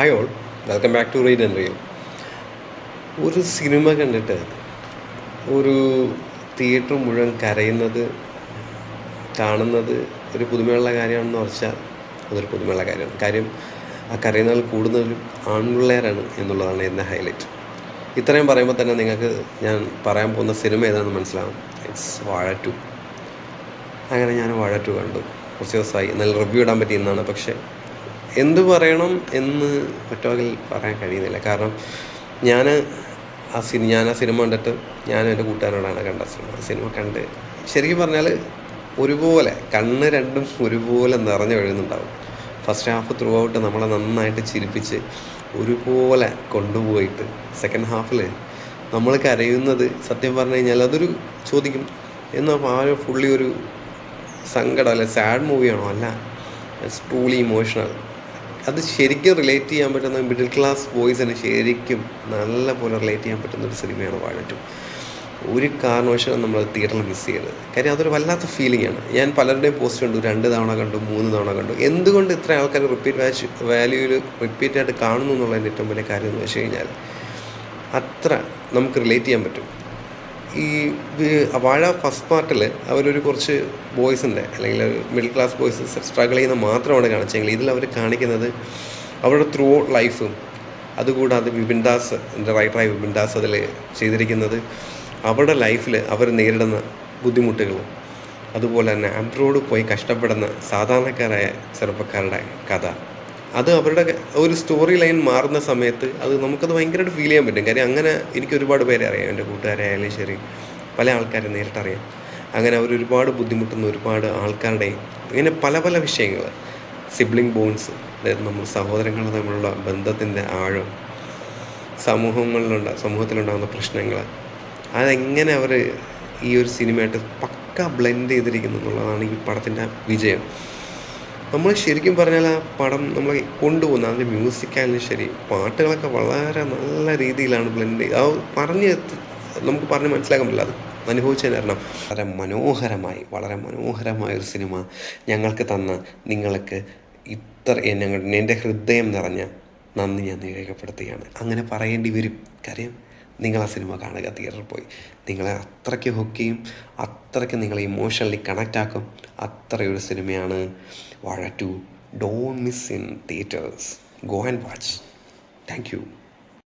Hi all, welcome back to read and real. ഒരു സിനിമ കണ്ടിട്ട് ഒരു തിയേറ്റർ മുഴുവൻ കരയുന്നത് കാണുന്നത് ഒരു പുതുമയുള്ള കാര്യമാണെന്ന് വെച്ചാൽ അതൊരു പുതുമയുള്ള കാര്യമാണ്. കാര്യം ആ കരയുന്നതിൽ കൂടുതലും ആൺപിള്ളേരാണ് എന്നുള്ളതാണ് എൻ്റെ ഹൈലൈറ്റ്. ഇത്രയും പറയുമ്പോൾ തന്നെ നിങ്ങൾക്ക് ഞാൻ പറയാൻ പോകുന്ന സിനിമ ഏതാണെന്ന് മനസ്സിലാവും. ഇറ്റ്സ് വാഴ 2. അങ്ങനെ ഞാൻ വാഴ 2 കണ്ടു. കുറച്ച് ദിവസമായി. നല്ല റിവ്യൂ ഇടാൻ പറ്റിയെന്നാണ്. പക്ഷേ എന്ത് പറയണം എന്ന് ഒറ്റവാക്കിൽ പറയാൻ കഴിയുന്നില്ല. കാരണം ഞാൻ ആ സിനിമ കണ്ടിട്ട് ഞാനും എൻ്റെ കൂട്ടുകാരോടാണ് കണ്ട സിനിമ കണ്ട് ശരിക്കും പറഞ്ഞാൽ ഒരുപോലെ കണ്ണ് രണ്ടും ഒരുപോലെ നിറഞ്ഞു ഒഴുകുന്നുണ്ടാവും. ഫസ്റ്റ് ഹാഫ് ത്രൂ ഔട്ട് നമ്മളെ നന്നായിട്ട് ചിരിപ്പിച്ച് ഒരുപോലെ കൊണ്ടുപോയിട്ട് സെക്കൻഡ് ഹാഫിൽ നമ്മൾ കരയുന്നത് സത്യം പറഞ്ഞു കഴിഞ്ഞാൽ അതൊരു ചോദിക്കും എന്നാൽ ആ ഫുള്ളി ഒരു സങ്കടം അല്ലെ സാഡ് മൂവിയാണോ? അല്ല, ഇറ്റ്സ് ട്രൂലി ഇമോഷണൽ. അത് ശരിക്കും റിലേറ്റ് ചെയ്യാൻ പറ്റുന്ന മിഡിൽ ക്ലാസ് ബോയ്സിനെ ശരിക്കും നല്ല പോലെ റിലേറ്റ് ചെയ്യാൻ പറ്റുന്ന ഒരു സിനിമയാണ് വാഴ 2. ഒരു കാരണവശാലും നമ്മൾ തിയേറ്ററിൽ മിസ് ചെയ്യരുത്. കാര്യം അതൊരു വല്ലാത്ത ഫീലിംഗ് ആണ്. ഞാൻ പലരുടെയും പോസ്റ്റ് കണ്ടു, 2 തവണ കണ്ടു, 3 തവണ കണ്ടു. എന്തുകൊണ്ട് ഇത്ര ആൾക്കാർ വാല്യൂയിൽ റിപ്പീറ്റായിട്ട് കാണുന്നു എന്നുള്ളതിൻ്റെ ഏറ്റവും വലിയ കാര്യം എന്ന് വെച്ച് കഴിഞ്ഞാൽ അത്ര നമുക്ക് റിലേറ്റ് ചെയ്യാൻ പറ്റും. ഈ വാഴ ഫസ്റ്റ് പാർട്ടിൽ അവരൊരു കുറച്ച് ബോയ്സിൻ്റെ അല്ലെങ്കിൽ മിഡിൽ ക്ലാസ് ബോയ്സ് സ്ട്രഗിൾ ചെയ്യുന്ന മാത്രമാണ് കാണിച്ചെങ്കിൽ ഇതിൽ അവർ കാണിക്കുന്നത് അവരുടെ ത്രൂ ലൈഫും. അതുകൂടാതെ വിപിൻ ദാസ്, എൻ്റെ റൈറ്ററായ വിപിൻ ദാസ് അതിൽ ചെയ്തിരിക്കുന്നത് അവരുടെ ലൈഫിൽ അവർ നേരിടുന്ന ബുദ്ധിമുട്ടുകളും അതുപോലെ തന്നെ അബ്രോഡ് പോയി കഷ്ടപ്പെടുന്ന സാധാരണക്കാരായ ചെറുപ്പക്കാരുടെ കഥ. അത് അവരുടെ ഒരു സ്റ്റോറി ലൈൻ മാറുന്ന സമയത്ത് നമുക്കത് ഭയങ്കരമായിട്ട് ഫീൽ ചെയ്യാൻ പറ്റും. കാര്യം അങ്ങനെ എനിക്ക് ഒരുപാട് പേരെ അറിയാം. എൻ്റെ കൂട്ടുകാരെ ആയാലും ശരി, പല ആൾക്കാരെ നേരിട്ടറിയാം. അങ്ങനെ അവരൊരുപാട് ബുദ്ധിമുട്ടുന്ന ഒരുപാട് ആൾക്കാരുടെ ഇങ്ങനെ പല പല വിഷയങ്ങൾ, സിബ്ലിംഗ് ബോൺസ്, അതായത് നമ്മൾ സഹോദരങ്ങൾ തമ്മിലുള്ള ബന്ധത്തിൻ്റെ ആഴം, സമൂഹത്തിലുണ്ടാകുന്ന പ്രശ്നങ്ങൾ, അതെങ്ങനെ അവർ ഈ ഒരു സിനിമയായിട്ട് പക്ക ബ്ലെൻഡ് ചെയ്തിരിക്കുന്നു എന്നുള്ളതാണ് ഈ പടത്തിൻ്റെ വിജയം. നമ്മൾ ശരിക്കും പറഞ്ഞാൽ ആ പടം നമ്മളെ കൊണ്ടുപോകുന്നത്, അതിൻ്റെ മ്യൂസിക്കായാലും ശരി, പാട്ടുകളൊക്കെ വളരെ നല്ല രീതിയിലാണ് ബ്ലെൻഡ് ചെയ്ത് നമുക്ക് പറഞ്ഞ് മനസ്സിലാക്കാൻ പറ്റില്ല. അത് അനുഭവിച്ചതിന് കാരണം വളരെ മനോഹരമായ ഒരു സിനിമ ഞങ്ങൾക്ക് തന്ന നിങ്ങൾക്ക് എൻ്റെ ഹൃദയം നിറഞ്ഞ നന്ദി ഞാൻ രേഖപ്പെടുത്തുകയാണ്. അങ്ങനെ പറയേണ്ടി വരും. കാര്യം നിങ്ങൾ ആ സിനിമ കാണുക, തിയേറ്ററിൽ പോയി. നിങ്ങളെ അത്രയ്ക്ക് ഹുക്ക് ചെയ്യും, അത്രയ്ക്ക് നിങ്ങളെ ഇമോഷണലി കണക്റ്റ് ആക്കും. അത്രയൊരു സിനിമയാണ് വാഴ 2. Don't miss in theatres. Go and watch. Thank you.